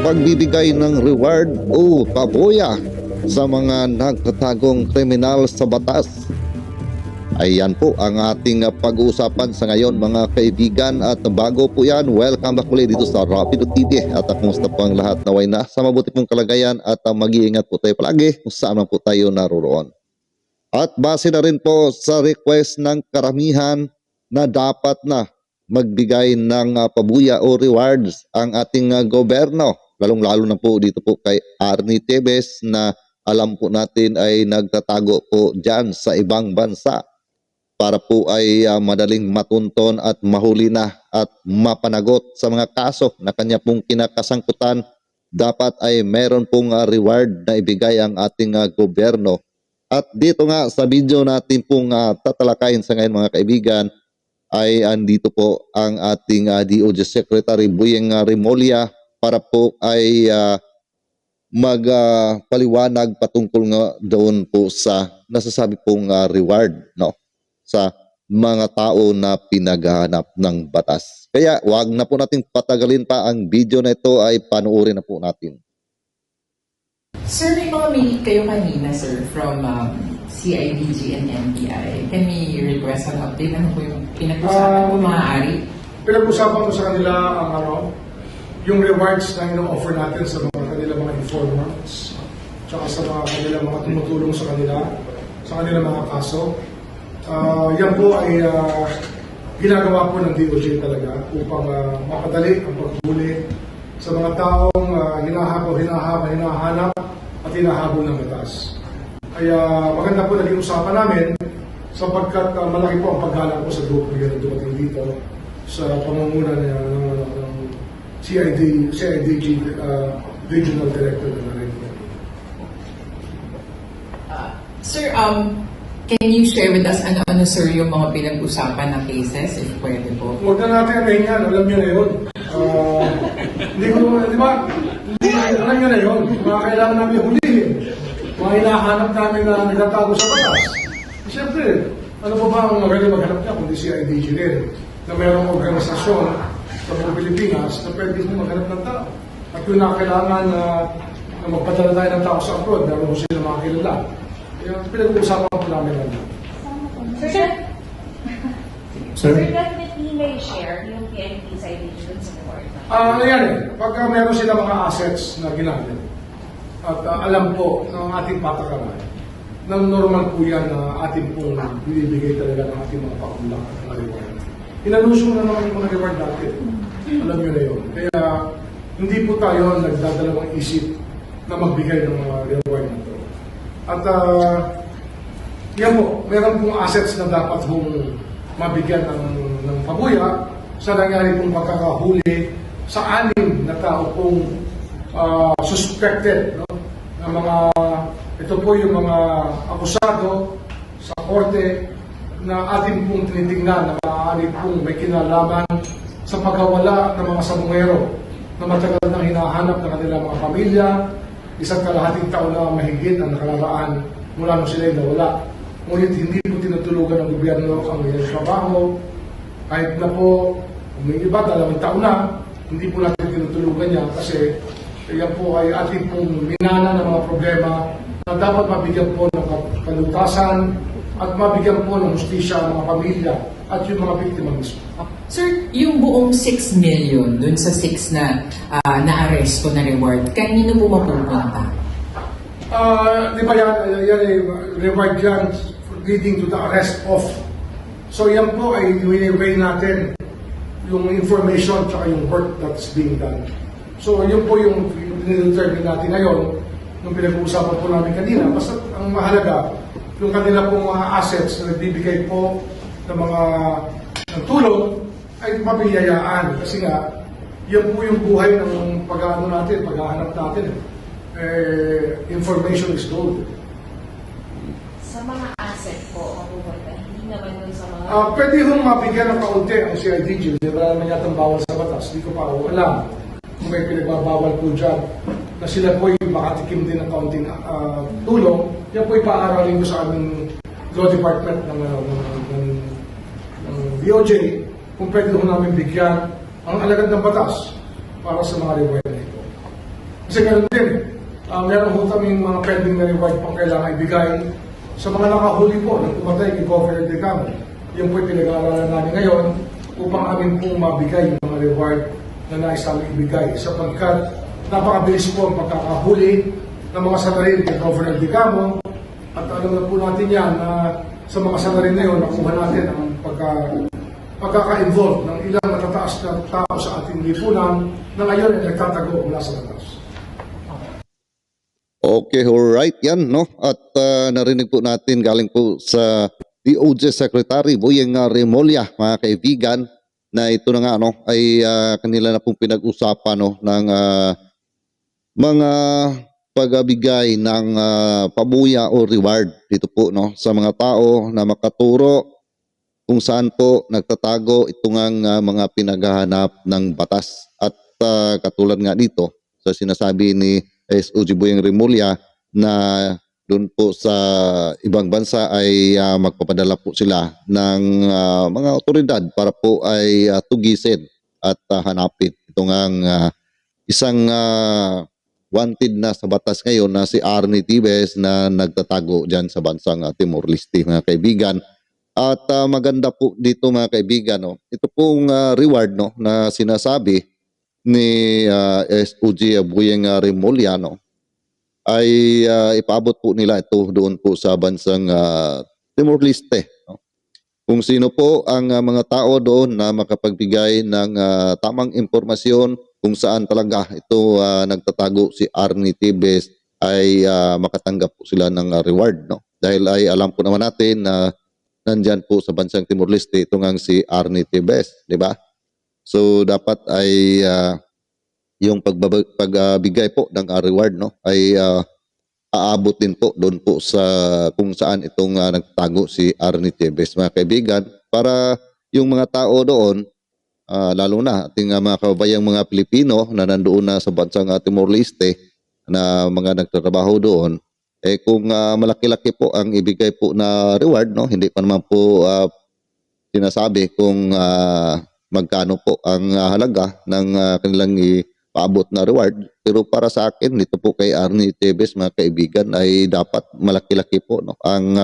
pagbibigay ng reward o pabuya sa mga nagtatagong kriminal sa batas. Ayan po ang ating pag-uusapan sa ngayon mga kaibigan, at bago po yan, welcome back ulit dito sa Rapido TV. At kumusta po ang lahat, naway na sa mabuti pong kalagayan at mag-iingat po tayo palagi kung saan man po tayo naroon. At base na rin po sa request ng karamihan na dapat na magbigay ng pabuya o rewards ang ating gobyerno, lalong-lalo na po dito po kay Arnie Tevez na alam po natin ay nagtatago po dyan sa ibang bansa para po ay madaling matunton at mahuli na at mapanagot sa mga kaso na kanya pong kinakasangkutan. Dapat ay meron pong reward na ibigay ang ating gobyerno. At dito nga sa video natin pong tatalakayin sa ngayon mga kaibigan, ay andito po ang ating DOJ Secretary Boyeng Remulla para po ay magpaliwanag patungkol nga doon po sa nasasabi pong reward, no, sa mga tao na pinaghahanap ng batas. Kaya wag na po natin patagalin pa ang video na ito, ay panuorin na po natin. Sir, may mga meet kayo kanina, sir, from CIDG and NBI. Can we request an update? Ano po yung pinag-usapan mo, maaari? Pinag-usapan ko sa kanila ang yung rewards na ino-offer natin sa kanila mga informants, tsaka sa kanila mga tumutulong sa kanila mga kaso. Yan po ay ginagawa po ng DOJ talaga upang mapadali ang paghuli sa mga taong hinahanap at hinahabol ng batas. Kaya maganda po naging usapan namin sapagkat malaki po ang paggalang po sa grupo na dumating dito sa pamumuno ng CIDG Regional Director na rin. Sir, can you share with us ano sir yung mga pinag-usapan na cases, if pwede po? Huwag na natin anayin yan, alam nyo na yun. Hindi ko, di ba? Alam nyo na yun. Mga kailangan namin hulihin. Mga hinahanap namin na nagtatago sa batas. Siyempre, ano pa ba ang magaling maghanap niya kundi CIDG rin, na mayroong organisasyon sa buong Pilipinas na pwede mo maghanap ng tao. At kung nakakailangan na magpadala tayo ng tao sa abroad, meron ko sila mga kilala. Kaya pinag-uusapan po namin lang. Sir, definitely may share yung PNP CIDG dun sa board. Yan eh. Pagka meron sila mga assets na ginamit, at alam po ng ating patakaran, na normal po yan na ating pong binibigay talaga ng ating mga pakulang at mga reward. Inalusyo na naman yung mga reward natin. Alam nyo na yun. Kaya hindi po tayo nagdadalawang isip na magbigay ng mga reward na ito. At yan po, meron pong assets na dapat pong mabigyan ng pabuya sa nangyari pong pagkakahuli sa 6 na tao pong suspected, no? Na mga, ito po yung mga akusado sa korte na ating pong tinitingnan na maaari pong may kinalaman sa pagkawala ng mga sabungero na matagal nang hinahanap ng kanilang mga pamilya. Isang kalahating taon na mahigit ang nakalaraan mula nung sila'y nawala. Ngunit hindi po tinutulugan ng gobyerno ang ilang trabaho. Kahit na po, may iba, 2 taon na, hindi po natin tinutulugan niya kasi yan po ay ating pong minana ng mga problema na dapat mabigyan po ng kalutasan at mabigyan po ng hustisya ang mga pamilya at yung mga biktima mismo. Sir, yung buong 6 million dun sa 6 na na-arresto na reward, kanino po mapupunta? Di ba yan reward yan leading to the arrest of. So yan po ay i-weigh natin yung information at yung work that's being done. So yun po yung determine natin ngayon, yung pinag-uusapan po namin kanina. Basta ang mahalaga, yung kanila pong mga assets na nagbibigay po ng mga tulong ay mabiyayaan. Kasi nga, yan po yung buhay ng pag-aano natin, pag-ahanap natin. Information is gold. Sa mga asset po, mapupunta, hindi naman dun sa mga... Pwede hong mabigyan ng kaunti ang CIDG. Wala naman yatang bawal sa batas. Hindi ko pa alam kung may pinagbabawal po dyan na sila po yung makatikim din ng kaunting tulong. Yan po ipaaralin ko sa aming law department ng DOJ kung pwede ho namin bigyan ang alagad ng batas para sa mga reward na ito. Kasi ganun din, meron po kaming mga pending na reward pang kailangan ibigay sa mga nakahuli po na pumatay kay Governor Decamo. Yung po pinag-aaralan namin ngayon upang amin pong mabigay yung mga reward na nais namin ibigay sapagkat napakabilis po ang pagkakahuli ng mga salarin kay Governor Decamo at alam na po natin yan na sa mga salarin na yun nakuha natin ang pagkaka-involve ng ilang natataas na tao sa ating lipunan na ngayon ay nagtatago mula sa batas. Okay, alright yan, no? At narinig po natin galing po sa DOJ Secretary Boyeng Remulla, mga kaibigan, na ito na nga, no, ay kanila na pong pinag-usapan, no, ng mga pagbigay ng pabuya o reward dito po, no, sa mga tao na makaturo kung saan po nagtatago itong mga pinaghahanap ng batas. At katulad nga dito sa sinasabi ni SOG Boyeng Remulla na doon po sa ibang bansa ay magpapadala po sila ng mga otoridad para po ay tugisin at hanapin itong isang wanted na sa batas ngayon na si Arnie Tibes na nagtatago dyan sa bansang Timor-Leste, mga kaibigan. At maganda po dito, mga kaibigan, no, ito pong reward, no, na sinasabi ni SOG Boyeng Remulla, no, ay ipaabot po nila ito doon po sa bansang Timor-Leste, no? Kung sino po ang mga tao doon na makapagbigay ng tamang impormasyon kung saan talaga ito nagtatago si Arnie Tibes ay makatanggap po sila ng reward, no? Dahil ay alam po naman natin na nandyan po sa bansang Timor-Leste ito ngang si Arnie Tibes, di ba? So dapat ay yung pagbigay po ng reward, no, ay aabot din po doon po sa kung saan itong nagtago si Arnie Tibes, mga kaibigan, para yung mga tao doon, lalo na ating mga kababayang mga Pilipino na nandoon na sa bansang Timor-Leste na mga nagtatrabaho doon, eh kung malaki-laki po ang ibigay po na reward, no, hindi pa naman po sinasabi kung magkano po ang halaga ng kanilang paabot na reward, pero para sa akin dito po kay Arnie Tibes, mga kaibigan, ay dapat malaki-laki po, no, ang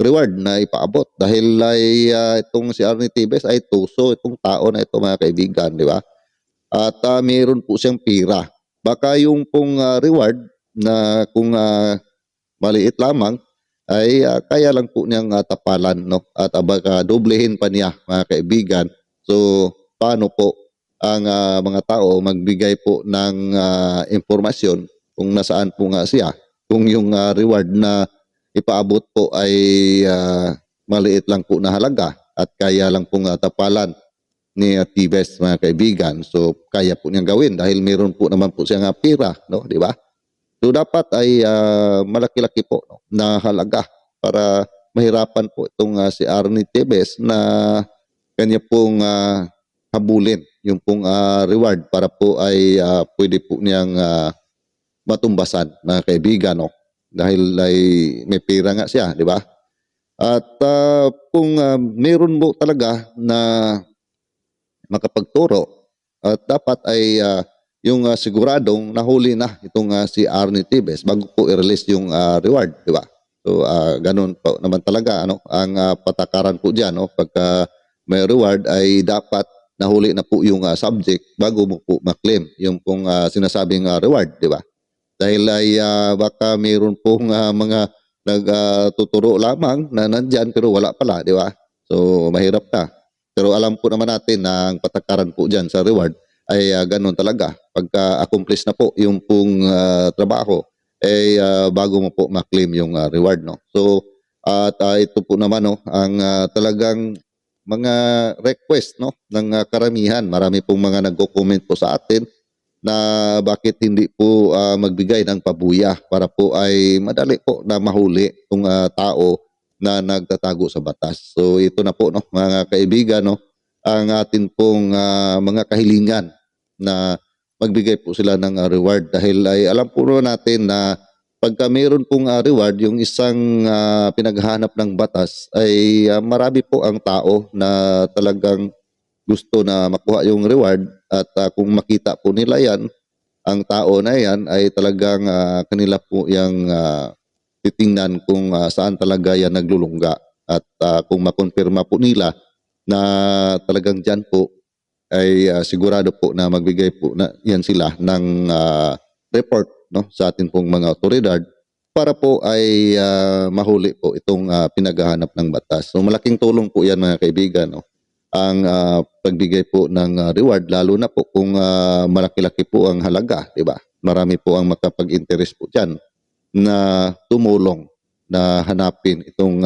reward na ipaabot dahil ay itong si Arnie Tibes ay tuso itong tao na ito, mga kaibigan, di ba? At mayroon po siyang pira. Baka yung pong reward na kung maliit lamang ay kaya lang po niyang tapalan, no, at baka doblehin pa niya, mga kaibigan. So paano po ang mga tao magbigay po ng impormasyon kung nasaan po nga siya, kung yung reward na ipaabot po ay maliit lang po na halaga at kaya lang pong tapalan ni Tibes, mga kaibigan. So kaya po niyang gawin dahil meron po naman po siyang pira, no, di ba? So dapat ay malaki-laki po, no, na halaga para mahirapan po itong si Arnie Tibes na kanya pong habulin yung pong reward para po ay pwede po niyang matumbasan, mga kaibigan, no? Dahil ay may pera nga siya, di ba? At kung meron mo talaga na makapagturo, at dapat ay yung siguradong nahuli na itong si Arnie Tibes bago po i-release yung reward, di ba? So ganun po naman talaga, ano, ang patakaran po diyan, no? Pagka may reward ay dapat nahuli na po yung subject bago mo po maklaim yung pong sinasabing reward, di ba? Dahil ay baka mayroon pong mga nagtuturo lamang na nandyan pero wala pala, di ba? So mahirap na. Pero alam po naman natin na ang patakaran po dyan sa reward ay ganun talaga. Pagka accomplish na po yung pong trabaho, ay bago mo po maklaim yung reward, no? So at ito po naman, no, ang talagang mga request, no, ng karamihan. Marami pong mga nagko-comment po sa atin na bakit hindi po magbigay ng pabuya para po ay madali po na mahuli itong tao na nagtatago sa batas. So ito na po, no, mga kaibigan, no, ang atin pong mga kahilingan na magbigay po sila ng reward dahil ay alam po natin na pagka mayroon pong reward, yung isang pinaghahanap ng batas ay marami po ang tao na talagang gusto na makuha yung reward at kung makita po nila yan ang tao na yan ay talagang kanila po yung titingnan kung saan talaga yan naglulungga. At kung makonfirma po nila na talagang dyan po ay sigurado po na magbigay po na yan sila ng report, no, sa atin pong mga otoridad para po ay mahuli po itong pinaghahanap ng batas. So malaking tulong po yan mga kaibigan, no, ang pagbigay po ng reward, lalo na po kung malaki-laki po ang halaga, di ba? Marami po ang makapag-interest po dyan na tumulong na hanapin itong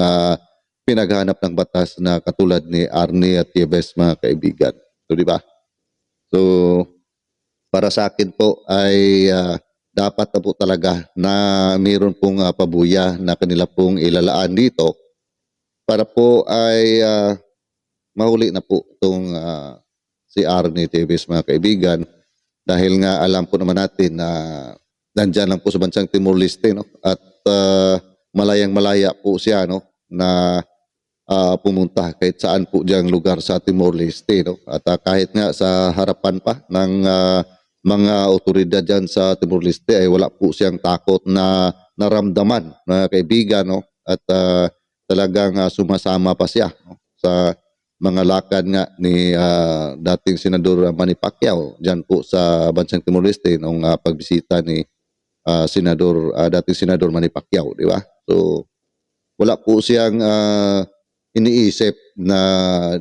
pinaghanap ng batas na katulad ni Arnie at Tibes, mga kaibigan. So, di ba? So, para sa akin po ay dapat na po talaga na mayroon pong pabuya na kanila pong ilalaan dito para po ay mahuli na po itong si Arnie Tibes, mga kaibigan, dahil nga alam po naman natin na nandyan lang po sa bansang Timor-Leste, no? At malayang-malaya po siya, no, na pumunta kahit saan po diyang lugar sa Timor-Leste, no? At kahit nga sa harapan pa ng mga otoridad dyan sa Timor-Leste ay wala po siyang takot na naramdaman, mga kaibigan, no? At talagang sumasama pa siya, no, sa mga lakad nga ni dating Senador Manny Pacquiao dyan po sa bansang Timor-Leste nung pagbisita ni dating Senador Manny Pacquiao, di ba? So wala po siyang iniisip na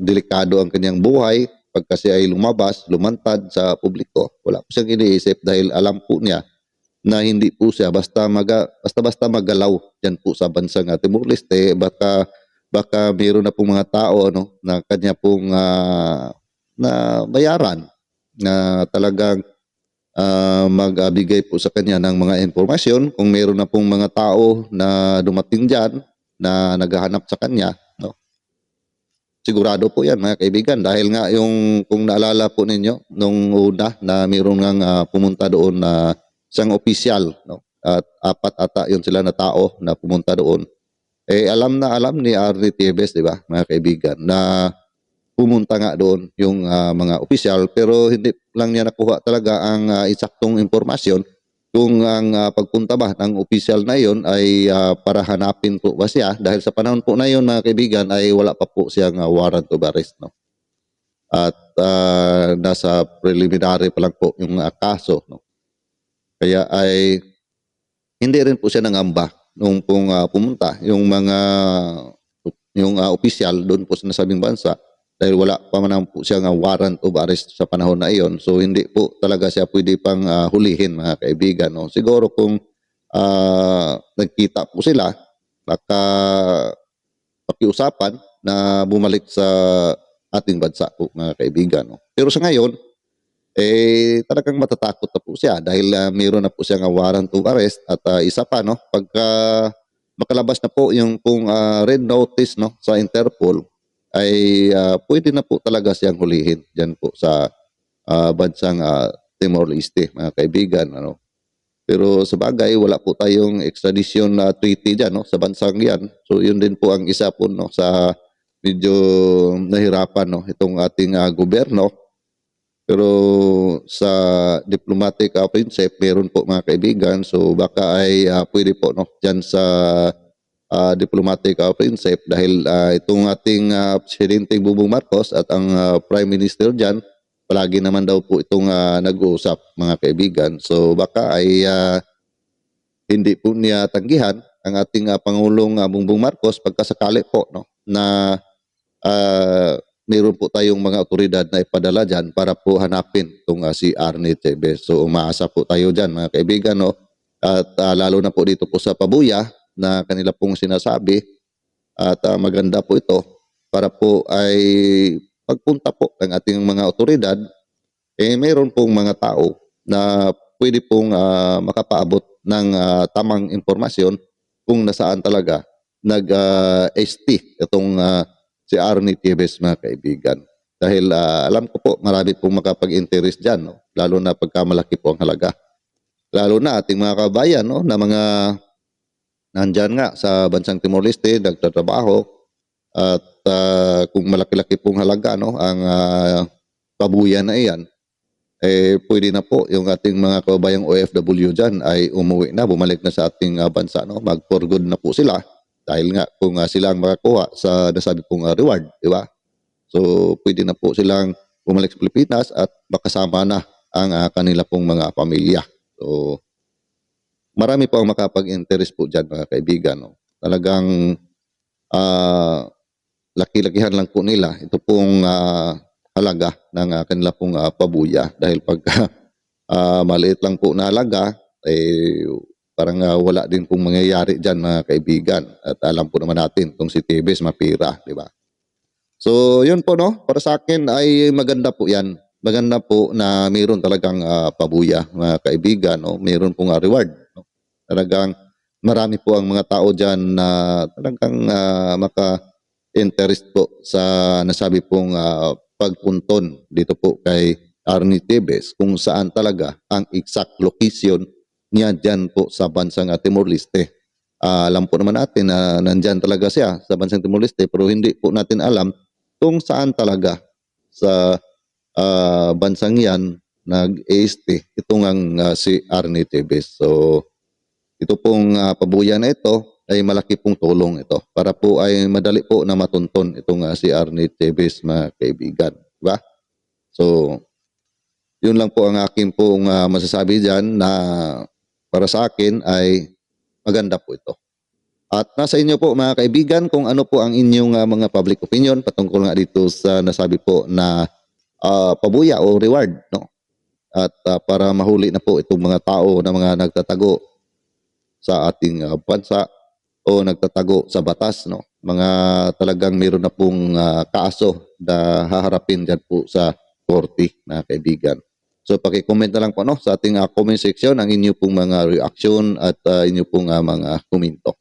delikado ang kanyang buhay pag kasi ay lumabas, lumantad sa publiko. Wala po siyang iniisip dahil alam po niya na hindi po siya basta magalaw diyan po sa bansang Timor-Leste. Baka mayroon na pong mga tao, no, na kanya pong na bayaran na talagang magbigay po sa kanya ng mga informasyon kung mayroon na pong mga tao na dumating diyan na naghahanap sa kanya, no. Sigurado po yan, mga kaibigan, dahil nga kung naalala po ninyo nung una na mayroon ngang pumunta doon na isang opisyal, no, at 4 ata yun sila na tao na pumunta doon. Alam na alam ni Arnie Tibes, di ba, mga kaibigan, na pumunta nga doon yung mga opisyal, pero hindi lang niya nakuha talaga ang eksaktong impormasyon kung ang pagpunta ba ng opisyal na yon ay para hanapin po ba siya, dahil sa panahon po na yon, mga kaibigan, ay wala pa po siyang warrant of arrest, no? At nasa preliminary pa lang po yung kaso, no? Kaya ay hindi rin po siya nangamba nung pong pumunta yung opisyal doon po sa nasabing bansa, dahil wala pa man po siyang warrant of arrest sa panahon na iyon. So hindi po talaga siya pwede pang hulihin, mga kaibigan, no? Siguro kung nagkita po sila, baka pakiusapan na bumalik sa ating bansa po, mga kaibigan, no? Pero sa ngayon, talagang matatakot na po siya dahil mayroon na po siyang warrant of arrest at isa pa, no, pagka makalabas na po yung pong red notice, no, sa Interpol, ay pwede na po talaga siyang hulihin diyan po sa bansang Timor-Leste, mga kaibigan, ano. Pero sa bagay, wala po tayong extradition treaty diyan, no, sa bansang yan. So yun din po ang isa po, no, sa medyo nahirapan, no, itong ating gobyerno. Pero sa diplomatic prinsip, meron po, mga kaibigan. So baka ay pwede po, no, dyan sa diplomatic prinsip, dahil itong ating Presidente Bongbong Marcos at ang Prime Minister dyan, palagi naman daw po itong nag-uusap, mga kaibigan. So baka ay hindi po niya tanggihan ang ating Pangulong Bongbong Marcos pagkasakali po, no, na mayroon po tayong mga otoridad na ipadala dyan para po hanapin itong si Arnie Tibes. So umaasa po tayo dyan, mga kaibigan, no? At lalo na po dito po sa pabuya na kanila pong sinasabi, at maganda po ito para po ay pagpunta po ng ating mga otoridad, mayroon pong mga tao na pwede pong makapaabot ng tamang impormasyon kung nasaan talaga nag-ST itong si Arnie Tibes, mga kaibigan. Dahil alam ko po, marami pong makapag-interest dyan, no? Lalo na pagka malaki po ang halaga. Lalo na ating mga kabayan, no, na mga nandyan nga sa bansang Timor-Leste, nagtatrabaho, at kung malaki-laki pong halaga, no, ang pabuyan na iyan, pwede na po yung ating mga kababayang OFW dyan ay umuwi na, bumalik na sa ating bansa, no? Mag for good na po sila dahil nga kung sila ang makakuha sa nasabi pong reward, di ba? So pwede na po silang bumalik sa Pilipinas at makasama na ang kanila pong mga pamilya. So marami po ang makapag-interest po dyan, mga kaibigan, no? Talagang laki-lakihan lang po nila ito pong halaga ng kanila pong pabuya dahil pag maliit lang po na halaga parang wala din pong mangyayari dyan, mga kaibigan, at alam po naman natin kung si Tebes mapira, di ba? So yun po, no, para sa akin ay maganda po yan, maganda po na mayroon talagang pabuya, mga kaibigan, no? Mayroon pong reward, no? Talagang marami po ang mga tao dyan na talagang maka-interest po sa nasabi pong pagpunton dito po kay Arnie Tebes kung saan talaga ang exact location niya dyan po sa bansang Timor-Leste. Alam po naman natin na nandyan talaga siya sa bansang Timor-Leste pero hindi po natin alam kung saan talaga sa bansang yan nag-e-stay itong si Arnie Tebes. So ito pong pabuya na ito ay malaki pong tulong ito para po ay madali po na matunton itong si Arnie Tebes, mga kaibigan. Diba? So, yun lang po ang aking pong masasabi dyan na para sa akin ay maganda po ito. At nasa inyo po, mga kaibigan, kung ano po ang inyong mga public opinion patungkol nga dito sa nasabi po na pabuya o reward, no? At para mahuli na po itong mga tao na mga nagtatago sa ating bansa o nagtatago sa batas, no? Mga talagang meron na pong kaso na haharapin dyan po sa korte, mga kaibigan. So paki-comment na lang po, no, sa ating comment section ang inyo pong mga reaction at inyo pong mga komento.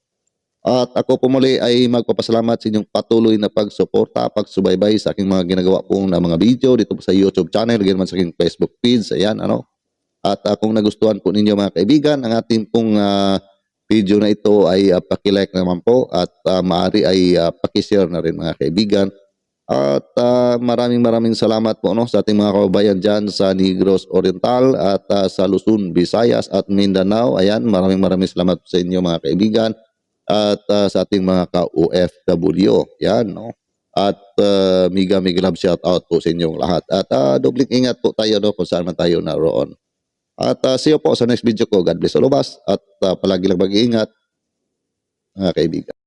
At ako po muli ay magpapasalamat sa inyong patuloy na pagsuporta, pagsubaybay sa aking mga ginagawa pong na mga video dito po sa YouTube channel, ganyan man sa aking Facebook feeds, ayan, ano. At kung nagustuhan po ninyo, mga kaibigan, ang ating pong video na ito ay paki-like naman po at maaari ay paki-share na rin, mga kaibigan. At maraming salamat po, no, sa ating mga kababayan dyan sa Negros Oriental at sa Luzon, Visayas at Mindanao. Ayan, maraming salamat po sa inyo, mga kaibigan, at sa ating mga ka-OFW. Yan, no. At mega love shout out po sa inyong lahat. At dobling ingat po tayo, no, kung saan man tayo naroon. At see you po sa next video ko. God bless all of us. At palagi lang mag-iingat, mga kaibigan.